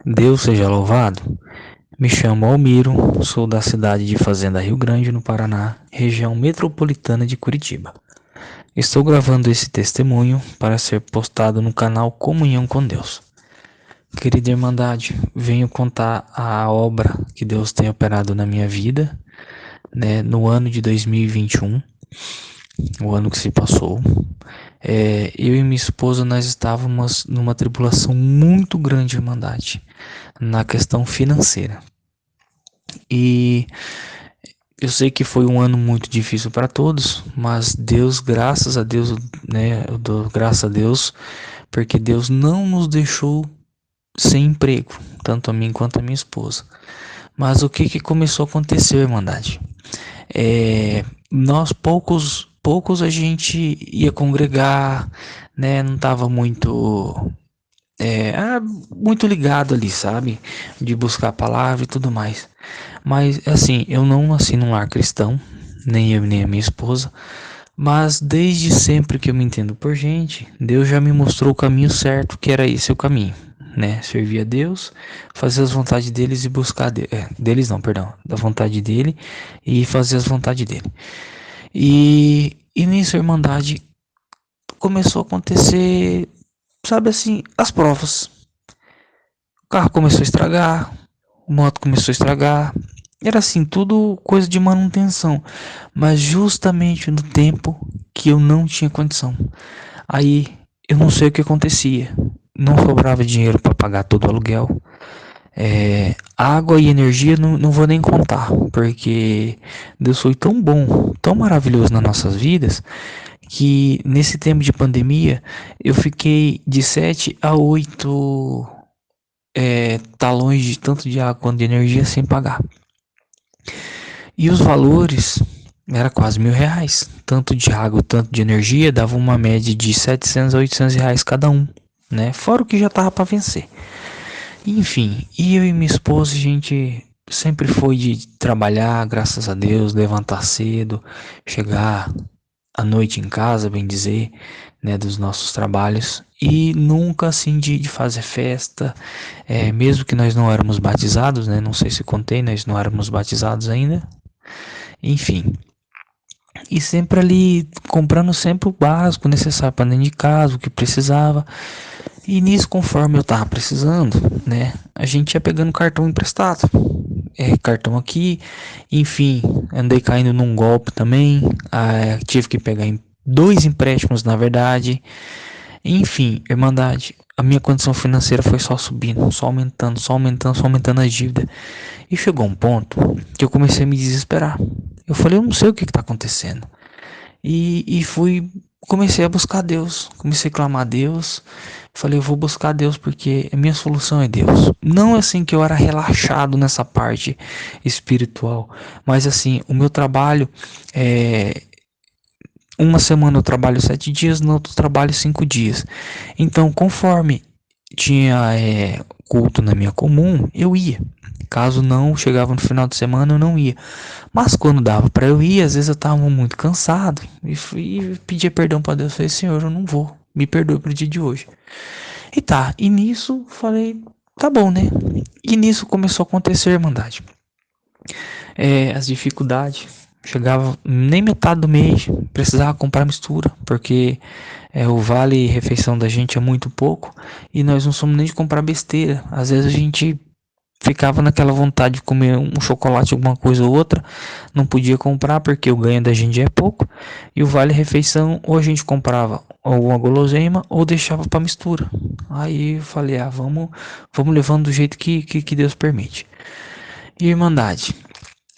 Deus seja louvado. Me chamo Almiro, sou da cidade de Fazenda Rio Grande, no Paraná, região metropolitana de Curitiba. Estou gravando esse testemunho para ser postado no canal Comunhão com Deus. Querida Irmandade, venho contar a obra que Deus tem operado na minha vida, né, no ano de 2021, o ano que se passou. Eu e minha esposa, nós estávamos numa tribulação muito grande, Irmandade, na questão financeira. E eu sei que foi um ano muito difícil para todos, mas Deus, graças a Deus, né, eu dou graças a Deus, porque Deus não nos deixou sem emprego, tanto a mim quanto a minha esposa. Mas o que começou a acontecer, Irmandade? Nós poucos a gente ia congregar, né? Não tava é, muito ligado ali, sabe? De buscar a palavra e tudo mais. Mas assim, eu não nasci num lar cristão, nem eu nem a minha esposa. Mas desde sempre que eu me entendo por gente, Deus já me mostrou o caminho certo, que era esse o caminho, né? Servir a Deus, fazer as vontades deles e buscar deles não, perdão, da vontade dele e fazer as vontades dele. E nisso a Irmandade começou a acontecer, sabe assim, as provas. O carro começou a estragar, a moto começou a estragar. Era assim, tudo coisa de manutenção. Mas justamente no tempo que eu não tinha condição. Aí eu não sei o que acontecia. Não sobrava dinheiro para pagar todo o aluguel. Água e energia não vou nem contar. Porque Deus foi tão bom, tão maravilhoso nas nossas vidas, que nesse tempo de pandemia eu fiquei de 7 a 8 talões de tanto de água quanto de energia sem pagar. E os valores era quase R$ 1.000. Tanto de água, tanto de energia, dava uma média de 700 a R$ 800 cada um, né? Fora o que já tava para vencer. Enfim, e eu e minha esposa, a gente sempre foi de trabalhar, graças a Deus, levantar cedo, chegar à noite em casa, bem dizer, né, dos nossos trabalhos. E nunca assim de fazer festa, mesmo que nós não éramos batizados, né? Não sei se contei, nós não éramos batizados ainda. Enfim, e sempre ali comprando sempre o básico necessário para dentro de casa, o que precisava. E nisso, conforme eu tava precisando, né, a gente ia pegando cartão emprestado. Cartão aqui, enfim, andei caindo num golpe também. Tive que pegar dois empréstimos, na verdade. Enfim, Irmandade, a minha condição financeira foi só subindo, só aumentando, só aumentando, só aumentando a dívida. E chegou um ponto que eu comecei a me desesperar. Eu falei, eu não sei o que está acontecendo. Comecei a buscar Deus, comecei a clamar a Deus. Falei, eu vou buscar Deus porque a minha solução é Deus. Não assim que eu era relaxado nessa parte espiritual, mas assim, o meu trabalho é, uma semana eu trabalho 7 dias, no outro trabalho 5 dias. Então, conforme tinha culto na minha comum, eu ia. Caso não, chegava no final de semana, eu não ia. Mas quando dava para eu ir, às vezes eu estava muito cansado e pedia perdão para Deus. Falei, Senhor, eu não vou. Me perdoe pro dia de hoje. E nisso falei, tá bom, né? E nisso começou a acontecer, Irmandade. As dificuldades. Chegava nem metade do mês, precisava comprar mistura, porque o vale refeição da gente é muito pouco e nós não somos nem de comprar besteira. Às vezes a gente ficava naquela vontade de comer um chocolate, alguma coisa ou outra, não podia comprar porque o ganho da gente é pouco, e o vale refeição ou a gente comprava alguma guloseima ou deixava para mistura. Aí eu falei, vamos levando do jeito que Deus permite. E Irmandade,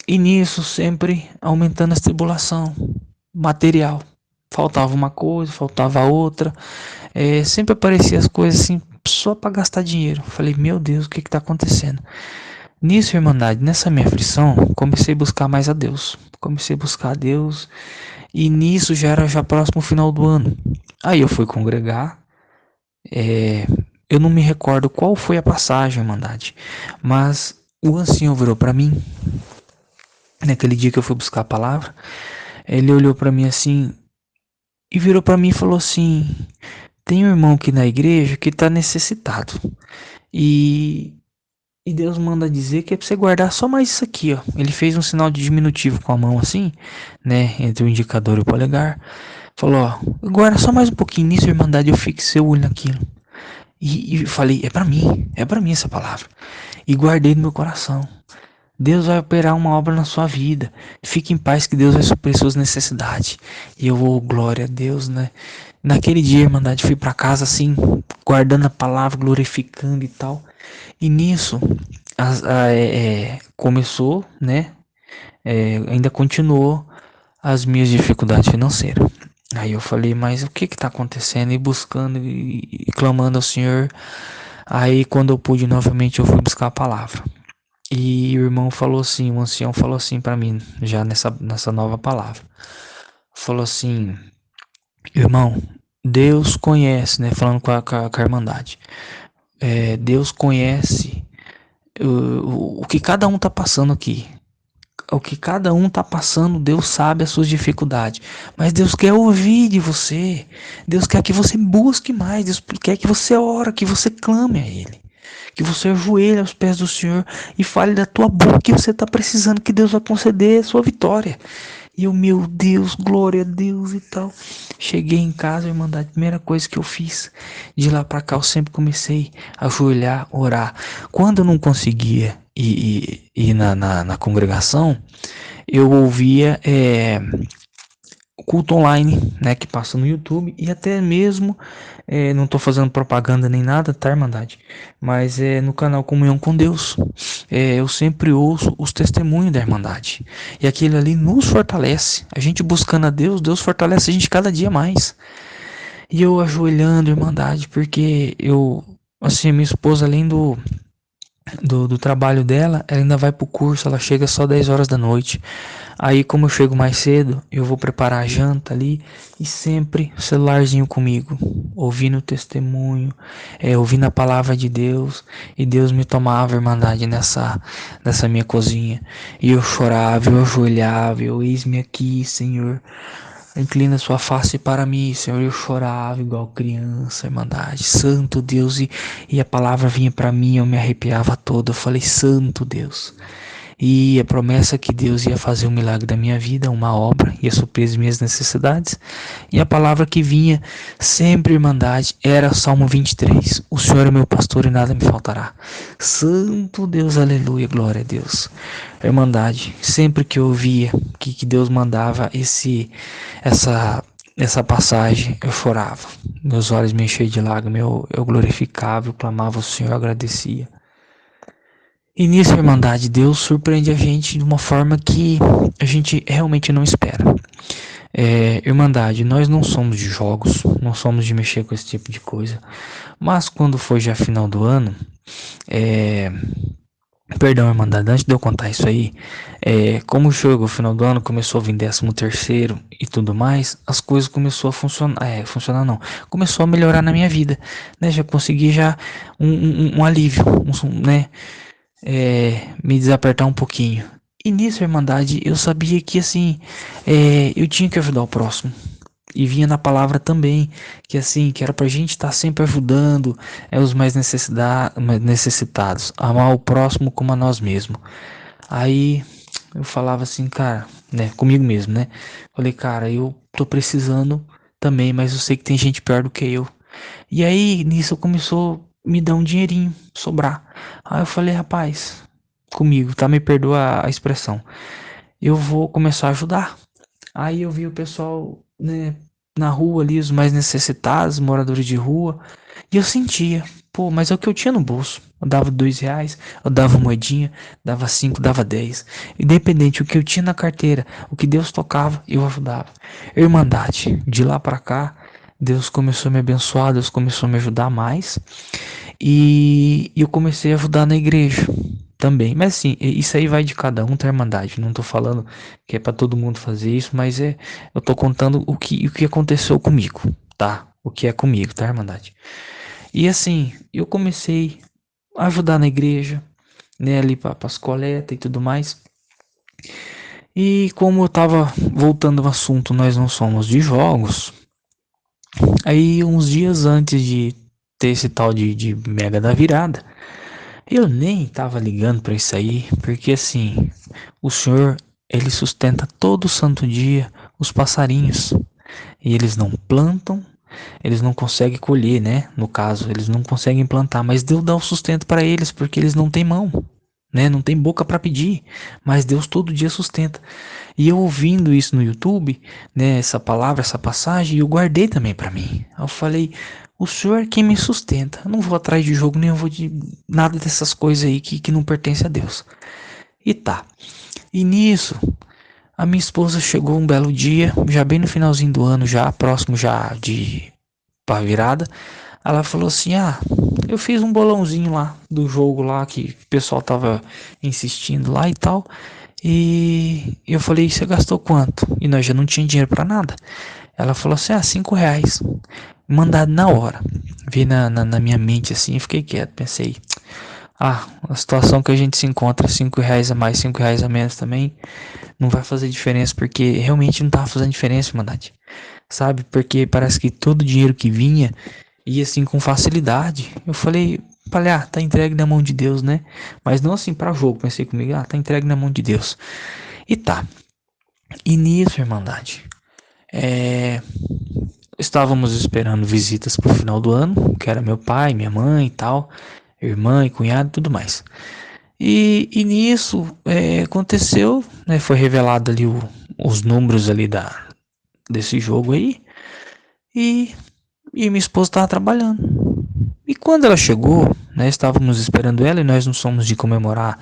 e nisso sempre aumentando a tribulação material. Faltava uma coisa, faltava outra. Sempre aparecia as coisas assim, só para gastar dinheiro. Falei, meu Deus, o que está acontecendo? Nisso, Irmandade, nessa minha aflição, comecei a buscar mais a Deus. Comecei a buscar a Deus. E nisso já era já próximo ao final do ano. Aí eu fui congregar. Eu não me recordo qual foi a passagem, Irmandade. Mas o ancião virou para mim naquele dia que eu fui buscar a palavra. Ele olhou para mim assim e virou para mim e falou assim: tem um irmão aqui na igreja que está necessitado. E E Deus manda dizer que é pra você guardar só mais isso aqui, ó. Ele fez um sinal de diminutivo com a mão assim, né? Entre o indicador e o polegar. Falou, ó, guarda só mais um pouquinho nisso, Irmandade. Eu fixei o olho naquilo. E falei, é pra mim essa palavra. E guardei no meu coração. Deus vai operar uma obra na sua vida. Fique em paz que Deus vai suprir suas necessidades. E eu, oh, glória a Deus, né? Naquele dia, Irmandade, fui pra casa assim, guardando a palavra, glorificando e tal. E nisso, começou, né? Ainda continuou as minhas dificuldades financeiras. Aí eu falei, mas o que tá acontecendo? E buscando e clamando ao Senhor. Aí quando eu pude novamente, eu fui buscar a palavra. E o irmão falou assim, o ancião falou assim pra mim, já nessa nova palavra. Falou assim, irmão, Deus conhece, né? Falando com a Irmandade. Deus conhece o que cada um tá passando aqui. O que cada um tá passando, Deus sabe as suas dificuldades. Mas Deus quer ouvir de você. Deus quer que você busque mais. Deus quer que você ore, que você clame a Ele. Que você ajoelhe aos pés do Senhor e fale da tua boca que você está precisando, que Deus vai conceder a sua vitória. E eu, meu Deus, glória a Deus e tal. Cheguei em casa, Irmandade, a primeira coisa que eu fiz, de lá pra cá eu sempre comecei a ajoelhar, orar. Quando eu não conseguia ir na congregação, eu ouvia culto online, né, que passa no YouTube e até mesmo, não tô fazendo propaganda nem nada, tá, Irmandade? Mas no canal Comunhão com Deus, eu sempre ouço os testemunhos da Irmandade e aquilo ali nos fortalece. A gente buscando a Deus, Deus fortalece a gente cada dia mais. E eu ajoelhando, Irmandade, porque eu, assim, minha esposa, além do trabalho dela, ela ainda vai pro curso, ela chega só 10 horas da noite. Aí, como eu chego mais cedo, eu vou preparar a janta ali e sempre o celularzinho comigo, ouvindo o testemunho, ouvindo a palavra de Deus. E Deus me tomava, Irmandade, nessa minha cozinha. E eu chorava, eu ajoelhava, eu eis-me aqui, Senhor. Inclina sua face para mim, Senhor. Eu chorava igual criança, Irmandade. Santo Deus, e a palavra vinha para mim, eu me arrepiava todo. Eu falei, Santo Deus. E a promessa que Deus ia fazer um milagre da minha vida, uma obra, ia suprir as minhas necessidades. E a palavra que vinha sempre, Irmandade, era Salmo 23. O Senhor é meu pastor e nada me faltará. Santo Deus, aleluia, glória a Deus. Irmandade, sempre que eu ouvia que Deus mandava essa passagem, eu chorava. Meus olhos me enchiam de lágrimas, eu glorificava, eu clamava ao Senhor, eu agradecia. E nisso, Irmandade, Deus surpreende a gente de uma forma que a gente realmente não espera. Irmandade, nós não somos de jogos, não somos de mexer com esse tipo de coisa. Mas quando foi já final do ano, perdão, Irmandade, antes de eu contar isso aí, como chegou o final do ano, começou a vir 13º e tudo mais, as coisas começou a funcionar não, começou a melhorar na minha vida, né? Já consegui já um alívio, né? Me desapertar um pouquinho. E nisso, Irmandade, eu sabia que assim, eu tinha que ajudar o próximo. E vinha na palavra também, que assim, que era pra gente estar sempre ajudando os mais necessitados, amar o próximo como a nós mesmos. Aí eu falava assim, cara, né, comigo mesmo, né? Falei, cara, eu tô precisando também, mas eu sei que tem gente pior do que eu. E aí, nisso começou a me dar um dinheirinho, sobrar. Aí eu falei, rapaz, comigo, tá? Me perdoa a expressão. Eu vou começar a ajudar. Aí eu vi o pessoal, né, na rua ali, os mais necessitados, moradores de rua. E eu sentia, pô, mas é o que eu tinha no bolso. Eu dava R$ 2, eu dava moedinha, dava 5, dava 10. Independente, o que eu tinha na carteira, o que Deus tocava, eu ajudava. Irmandade, de lá pra cá, Deus começou a me abençoar, Deus começou a me ajudar mais. E eu comecei a ajudar na igreja também. Mas assim, isso aí vai de cada um, tá, Irmandade? Não tô falando que é pra todo mundo fazer isso, mas eu tô contando o que aconteceu comigo, tá? O que é comigo, tá, Irmandade? E assim, eu comecei a ajudar na igreja, né, ali para as coletas e tudo mais. E como eu tava voltando ao assunto, nós não somos de jogos. Aí uns dias antes de ter esse tal de Mega da Virada, Eu nem tava ligando para isso aí, porque assim, o Senhor, ele sustenta todo santo dia os passarinhos. E eles não plantam, eles não conseguem colher, né? No caso, eles não conseguem plantar, mas Deus dá o sustento para eles porque eles não têm mão, né? Não tem boca para pedir, mas Deus todo dia sustenta. E eu ouvindo isso no YouTube, né, essa palavra, essa passagem, eu guardei também para mim. Eu falei, o Senhor é quem me sustenta. Eu não vou atrás de jogo, nem eu vou de nada dessas coisas aí que não pertence a Deus. E tá. E nisso, a minha esposa chegou um belo dia, já bem no finalzinho do ano, já próximo já de pra virada. Ela falou assim: "Ah, eu fiz um bolãozinho lá do jogo lá que o pessoal tava insistindo lá e tal. E eu falei: Você gastou quanto?" E nós já não tinha dinheiro pra nada. Ela falou assim: "Ah, R$ 5. Mandado na hora." Vi na minha mente assim, eu fiquei quieto, pensei. A situação que a gente se encontra, R$ 5 a mais, R$ 5 a menos também, não vai fazer diferença, porque realmente não tava fazendo diferença, Irmandade. Sabe? Porque parece que todo o dinheiro que vinha ia assim com facilidade. Falei, tá entregue na mão de Deus, né? Mas não assim para jogo, pensei comigo, tá entregue na mão de Deus. E tá. E nisso, Irmandade, é, estávamos esperando visitas pro final do ano, que era meu pai, minha mãe e tal, irmã e cunhado e tudo mais. E nisso aconteceu, né? Foi revelado ali os números ali desse jogo aí. E, e minha esposa estava trabalhando. E quando ela chegou, né, estávamos esperando ela e nós não somos de comemorar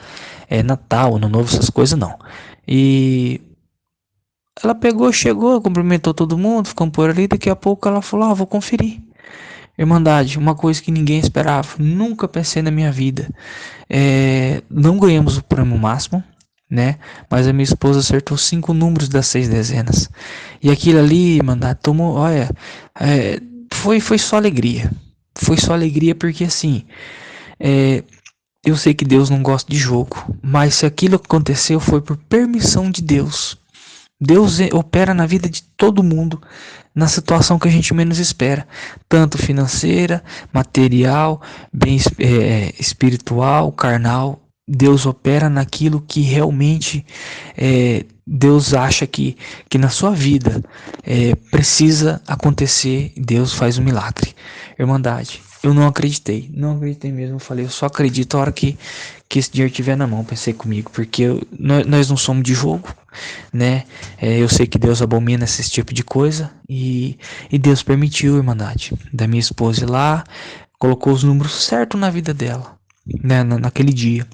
Natal, Ano Novo, essas coisas não. E ela pegou, chegou, cumprimentou todo mundo, ficamos por ali. Daqui a pouco ela falou: vou conferir. Irmandade, uma coisa que ninguém esperava, nunca pensei na minha vida. Não ganhamos o prêmio máximo, né? Mas a minha esposa acertou 5 números das 6 dezenas. E aquilo ali, irmandade, tomou, olha, foi só alegria. Foi só alegria porque assim, é, eu sei que Deus não gosta de jogo, mas se aquilo aconteceu foi por permissão de Deus. Deus opera na vida de todo mundo na situação que a gente menos espera, tanto financeira, material, bem espiritual, carnal. Deus opera naquilo que realmente Deus acha que na sua vida precisa acontecer. Deus faz um milagre. Irmandade, eu não acreditei mesmo. Eu falei, eu só acredito a hora que esse dinheiro estiver na mão. Pensei comigo, porque nós não somos de jogo, né? Eu sei que Deus abomina esse tipo de coisa e Deus permitiu, Irmandade, da minha esposa ir lá, colocou os números certos na vida dela, né? Naquele dia.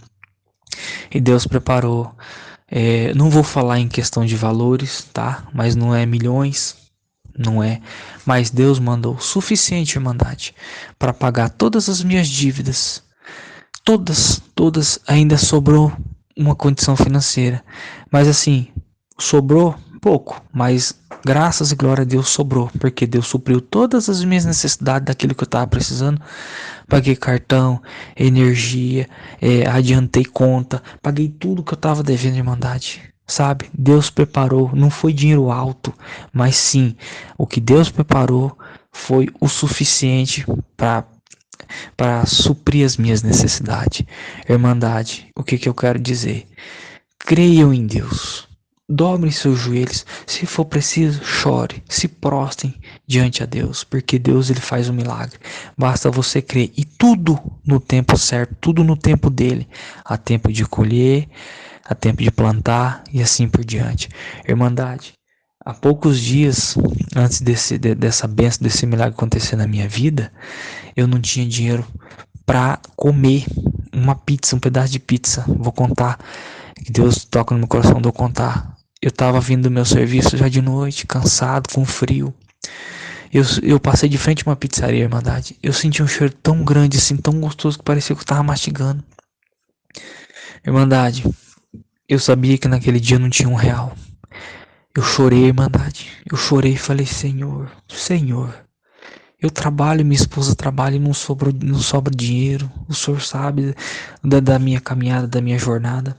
E Deus preparou. Não vou falar em questão de valores, tá? Mas não é milhões, não é. Mas Deus mandou o suficiente, Irmandade, para pagar todas as minhas dívidas. Todas. Ainda sobrou uma condição financeira. Mas assim, sobrou pouco, mas graças e glória a Deus sobrou, porque Deus supriu todas as minhas necessidades daquilo que eu estava precisando. Paguei cartão, energia, adiantei conta, paguei tudo que eu estava devendo, Irmandade. Sabe? Deus preparou, não foi dinheiro alto, mas sim, o que Deus preparou foi o suficiente para suprir as minhas necessidades. Irmandade, o que eu quero dizer? Creiam em Deus. Dobrem seus joelhos, se for preciso, chore, se prostrem diante a Deus, porque Deus ele faz um milagre. Basta você crer e tudo no tempo certo, tudo no tempo dele. Há tempo de colher, há tempo de plantar e assim por diante. Irmandade, há poucos dias antes dessa bênção, desse milagre acontecer na minha vida, eu não tinha dinheiro para comer uma pizza, um pedaço de pizza. Vou contar, que Deus toca no meu coração de eu contar. Eu tava vindo do meu serviço já de noite, cansado, com frio. Eu passei de frente a uma pizzaria, Irmandade. Eu senti um cheiro tão grande, assim, tão gostoso, que parecia que eu tava mastigando. Irmandade, eu sabia que naquele dia não tinha R$ 1. Eu chorei, Irmandade. Eu chorei e falei, Senhor, eu trabalho, minha esposa trabalha e não sobra dinheiro. O Senhor sabe da minha caminhada, da minha jornada.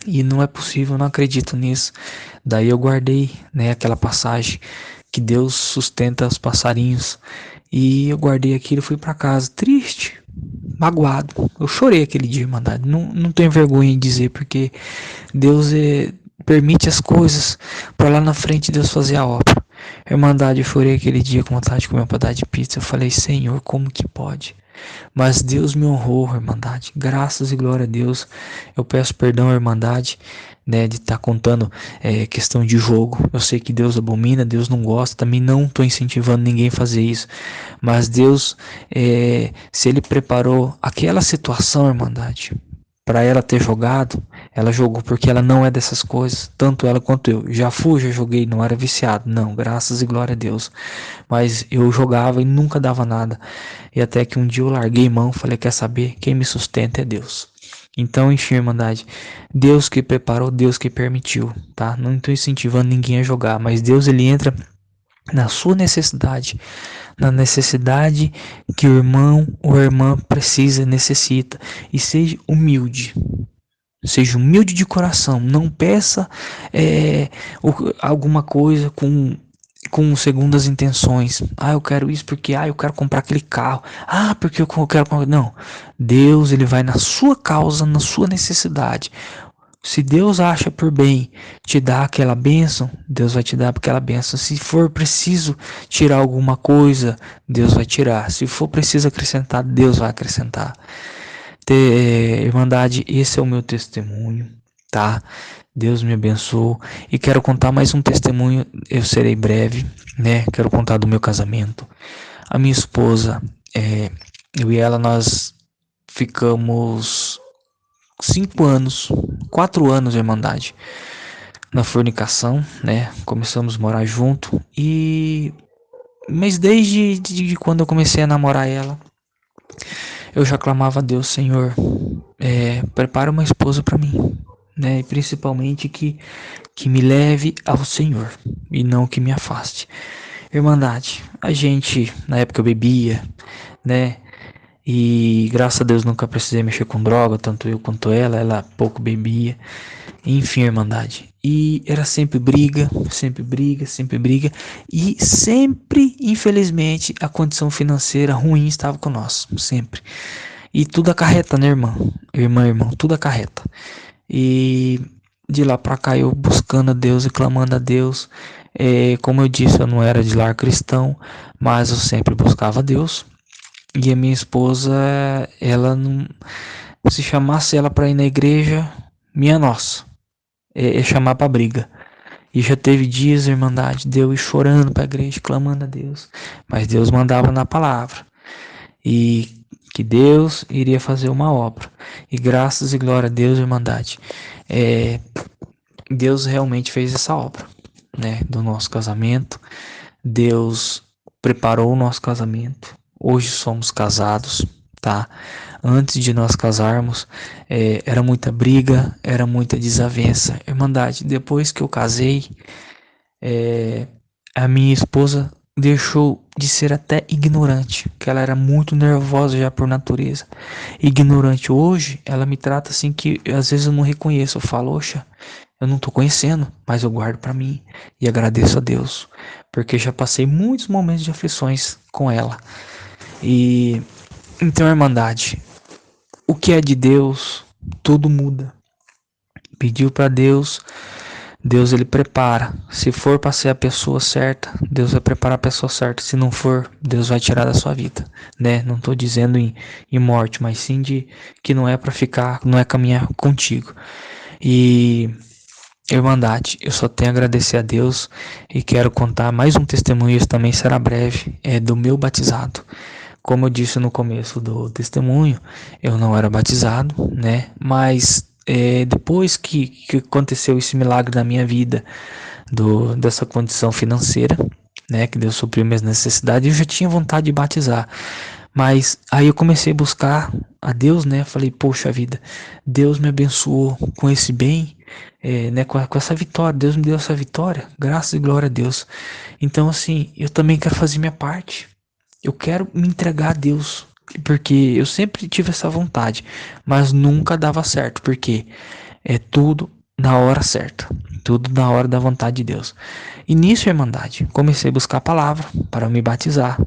E não é possível, eu não acredito nisso. Daí eu guardei, né, aquela passagem que Deus sustenta os passarinhos. E eu guardei aquilo e fui para casa triste, magoado. Eu chorei aquele dia, Irmandade. Não tenho vergonha em dizer, porque Deus permite as coisas para lá na frente Deus fazer a obra. Irmandade, eu chorei aquele dia com vontade de comer um pedaço de pizza. Eu falei, Senhor, como que pode? Mas Deus me honrou, Irmandade. Graças e glória a Deus. Eu peço perdão, Irmandade, né, de estar contando questão de jogo. Eu sei que Deus abomina, Deus não gosta. Também não estou incentivando ninguém a fazer isso. Mas Deus, se Ele preparou aquela situação, Irmandade, para ela ter jogado, ela jogou porque ela não é dessas coisas, tanto ela quanto eu. Já joguei, não era viciado, não, graças e glória a Deus. Mas eu jogava e nunca dava nada. E até que um dia eu larguei mão, falei, quer saber? Quem me sustenta é Deus. Então, enfim, Irmandade, Deus que preparou, Deus que permitiu, tá? Não estou incentivando ninguém a jogar, mas Deus, ele entra na sua necessidade, na necessidade que o irmão ou a irmã precisa, necessita, e seja humilde de coração, não peça alguma coisa com segundas intenções. Eu quero isso porque eu quero comprar aquele carro. Porque eu quero comprar. Não, Deus, ele vai na sua causa, na sua necessidade. Se Deus acha por bem te dar aquela bênção, Deus vai te dar aquela bênção. Se for preciso tirar alguma coisa, Deus vai tirar. Se for preciso acrescentar, Deus vai acrescentar. Irmandade, esse é o meu testemunho, tá? Deus me abençoe. E quero contar mais um testemunho, eu serei breve, né? Quero contar do meu casamento. A minha esposa, eu e ela, nós ficamos 4 anos, Irmandade, na fornicação, né? Começamos a morar junto mas desde quando eu comecei a namorar ela, eu já clamava a Deus, Senhor, prepara uma esposa para mim, né? E principalmente que me leve ao Senhor e não que me afaste. Irmandade, a gente, na época eu bebia, né? E graças a Deus nunca precisei mexer com droga, tanto eu quanto ela pouco bebia. Enfim, Irmandade. E era sempre briga, sempre briga, sempre briga. E sempre, infelizmente, a condição financeira ruim estava com nós, sempre. E tudo acarreta, né, irmão, tudo acarreta. E de lá pra cá eu buscando a Deus e clamando a Deus. Como eu disse, eu não era de lar cristão, mas eu sempre buscava a Deus. E a minha esposa, ela não. Se chamasse ela pra ir na igreja, minha nossa, chamar pra briga. E já teve dias, Irmandade, de eu ir chorando pra igreja, clamando a Deus. Mas Deus mandava na palavra. E que Deus iria fazer uma obra. E graças e glória a Deus, Irmandade, Deus realmente fez essa obra, né, do nosso casamento. Deus preparou o nosso casamento. Hoje somos casados, tá? Antes de nós casarmos, era muita briga, era muita desavença. Irmandade, depois que eu casei, a minha esposa deixou de ser até ignorante, que ela era muito nervosa já por natureza. Ignorante hoje, ela me trata assim que às vezes eu não reconheço. Eu falo, oxa, eu não tô conhecendo, mas eu guardo para mim e agradeço a Deus, porque já passei muitos momentos de aflições com ela. E então, Irmandade, o que é de Deus, tudo muda. Pediu para Deus, Deus ele prepara. Se for para ser a pessoa certa, Deus vai preparar a pessoa certa. Se não for, Deus vai tirar da sua vida, né? Não tô dizendo em morte, mas sim de que não é para ficar, não é caminhar contigo. E Irmandade, eu só tenho a agradecer a Deus e quero contar mais um testemunho, isso também será breve, do meu batizado. Como eu disse no começo do testemunho, eu não era batizado, né? Mas depois que aconteceu esse milagre na minha vida, dessa condição financeira, né? Que Deus supriu minhas necessidades, eu já tinha vontade de batizar. Mas aí eu comecei a buscar a Deus, né? Falei, poxa vida, Deus me abençoou com esse bem, né? Com essa vitória. Deus me deu essa vitória, graças e glória a Deus. Então, assim, eu também quero fazer minha parte. Eu quero me entregar a Deus, porque eu sempre tive essa vontade, mas nunca dava certo, porque é tudo na hora certa, tudo na hora da vontade de Deus. E nisso, Irmandade, comecei a buscar a palavra para me batizar.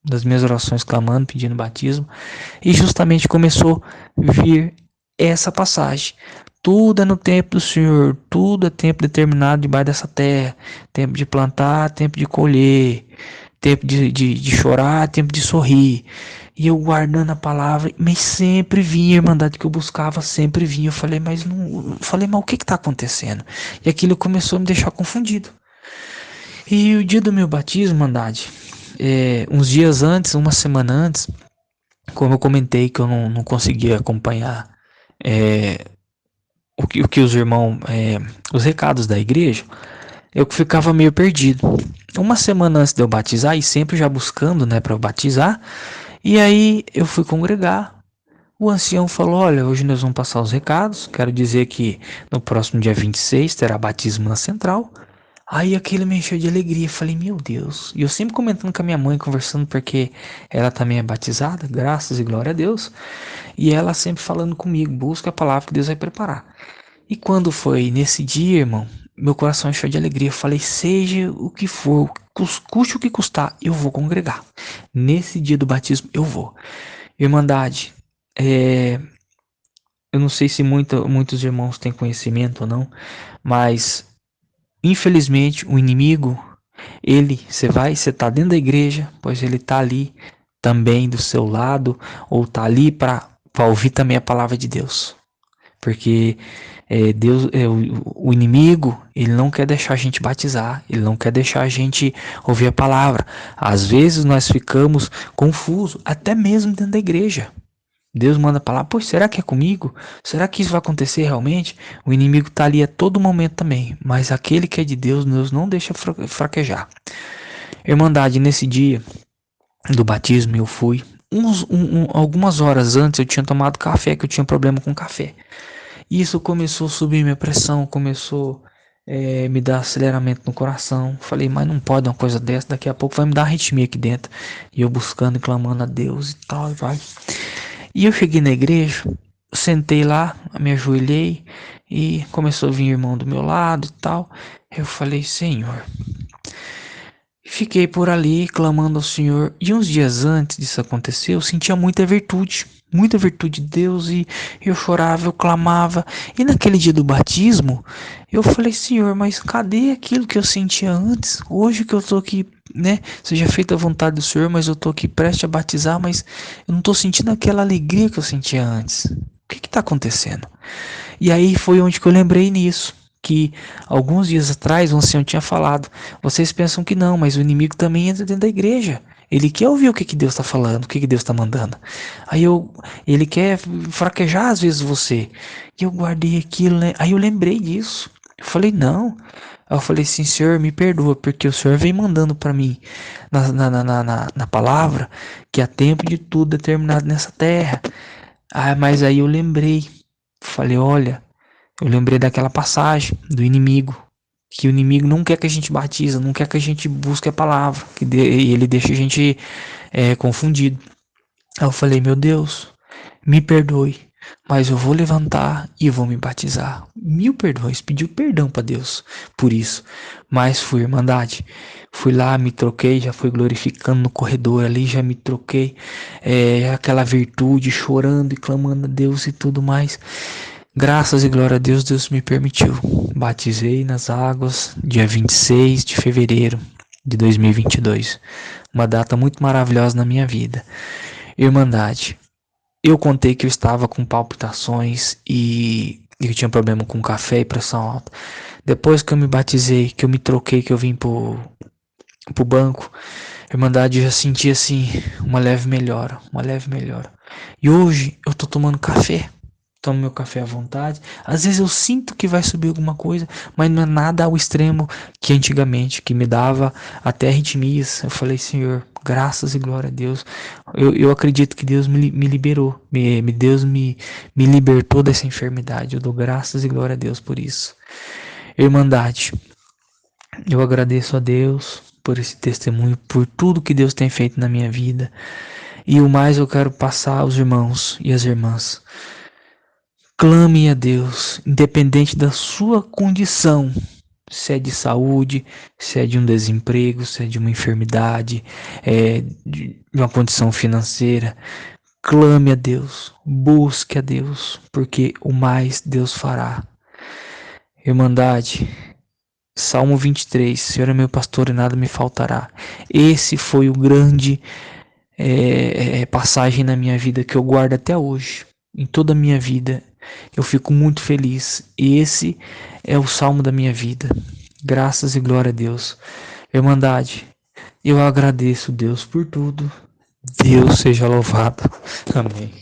das minhas orações clamando, pedindo batismo, e justamente começou a vir essa passagem. Tudo é no tempo do Senhor, tudo é tempo determinado debaixo dessa terra. Tempo de plantar, tempo de colher, tempo de chorar, tempo de sorrir. E eu guardando a palavra, mas sempre vinha, a irmandade que eu buscava, sempre vinha. Eu falei, mas não, falei, mas o que está acontecendo? E aquilo começou a me deixar confundido. E o dia do meu batismo, irmandade, uns dias antes, uma semana antes, como eu comentei que eu não conseguia acompanhar é, o que os irmãos, os recados da igreja, eu ficava meio perdido. Uma semana antes de eu batizar, e sempre já buscando, né, para eu batizar, e aí eu fui congregar. O ancião falou: olha, hoje nós vamos passar os recados. Quero dizer que no próximo dia 26 terá batismo na central. Aí aquilo me encheu de alegria. Falei, meu Deus. E eu sempre comentando com a minha mãe, conversando, porque ela também é batizada, graças e glória a Deus. E ela sempre falando comigo: busca a palavra que Deus vai preparar. E quando foi nesse dia, irmão, meu coração encheu de alegria. Eu falei, seja o que for, custe o que custar, eu vou congregar. Nesse dia do batismo, eu vou. Irmandade, eu não sei se muitos irmãos têm conhecimento ou não, mas infelizmente o inimigo, você tá dentro da igreja, pois ele tá ali também do seu lado, ou tá ali para ouvir também a palavra de Deus. Porque Deus, o inimigo, ele não quer deixar a gente batizar, ele não quer deixar a gente ouvir a palavra. Às vezes nós ficamos confusos, até mesmo dentro da igreja. Deus manda a palavra, pois será que é comigo? Será que isso vai acontecer realmente? O inimigo está ali a todo momento também, mas aquele que é de Deus, Deus não deixa fraquejar. Irmandade, nesse dia do batismo eu fui. Algumas horas antes eu tinha tomado café, que eu tinha problema com café. Isso começou a subir minha pressão, começou me dar aceleramento no coração. Falei, mas não pode uma coisa dessa, daqui a pouco vai me dar arritmia aqui dentro. E eu buscando e clamando a Deus e tal, e vai. E eu cheguei na igreja, sentei lá, me ajoelhei e começou a vir irmão do meu lado e tal. Eu falei, Senhor. Fiquei por ali clamando ao Senhor. E uns dias antes disso acontecer, eu sentia muita virtude de Deus, e eu chorava, eu clamava. E naquele dia do batismo, eu falei, Senhor, mas cadê aquilo que eu sentia antes? Hoje que eu tô aqui, né? Seja feita a vontade do Senhor, mas eu tô aqui prestes a batizar, mas eu não tô sentindo aquela alegria que eu sentia antes. O que tá acontecendo? E aí foi onde que eu lembrei nisso, que alguns dias atrás o ancião tinha falado. Vocês pensam que não, mas o inimigo também entra dentro da igreja. Ele quer ouvir o que Deus está falando, o que Deus está mandando. Ele quer fraquejar às vezes você. E eu guardei aquilo, né? Aí eu lembrei disso. Eu falei, não. Aí eu falei assim, Senhor, me perdoa, porque o Senhor vem mandando para mim na palavra que há tempo de tudo determinado nessa terra. Ah, mas aí eu lembrei. Falei, olha, eu lembrei daquela passagem do inimigo, que o inimigo não quer que a gente batiza, não quer que a gente busque a palavra, ele deixa a gente confundido. Aí eu falei, meu Deus, me perdoe, mas eu vou levantar e vou me batizar. Mil perdões, pediu perdão para Deus por isso, mas fui, irmandade. Fui lá, me troquei, já fui glorificando no corredor ali, já me troquei, aquela virtude, chorando e clamando a Deus e tudo mais. Graças e glória a Deus, Deus me permitiu. Batizei nas águas dia 26 de fevereiro de 2022. Uma data muito maravilhosa na minha vida. Irmandade, eu contei que eu estava com palpitações e eu tinha problema com café e pressão alta. Depois que eu me batizei, que eu me troquei, que eu vim pro banco, Irmandade, eu já senti assim uma leve melhora, uma leve melhora. E hoje eu tô tomando café. Tomo meu café à vontade. Às vezes eu sinto que vai subir alguma coisa, mas não é nada ao extremo que antigamente, que me dava até arritmias. Eu falei, Senhor, graças e glória a Deus. Eu acredito que Deus me liberou. Deus me libertou dessa enfermidade. Eu dou graças e glória a Deus por isso. Irmandade, eu agradeço a Deus por esse testemunho, por tudo que Deus tem feito na minha vida. E o mais eu quero passar aos irmãos e às irmãs. Clame a Deus, independente da sua condição. Se é de saúde, se é de um desemprego, se é de uma enfermidade, de uma condição financeira, clame a Deus, busque a Deus, porque o mais Deus fará. Irmandade, Salmo 23, Senhor é meu pastor e nada me faltará. Esse foi o grande passagem na minha vida que eu guardo até hoje. Em toda a minha vida, eu fico muito feliz. Esse é o salmo da minha vida. Graças e glória a Deus. Irmandade, eu agradeço Deus por tudo. Deus seja louvado. Amém.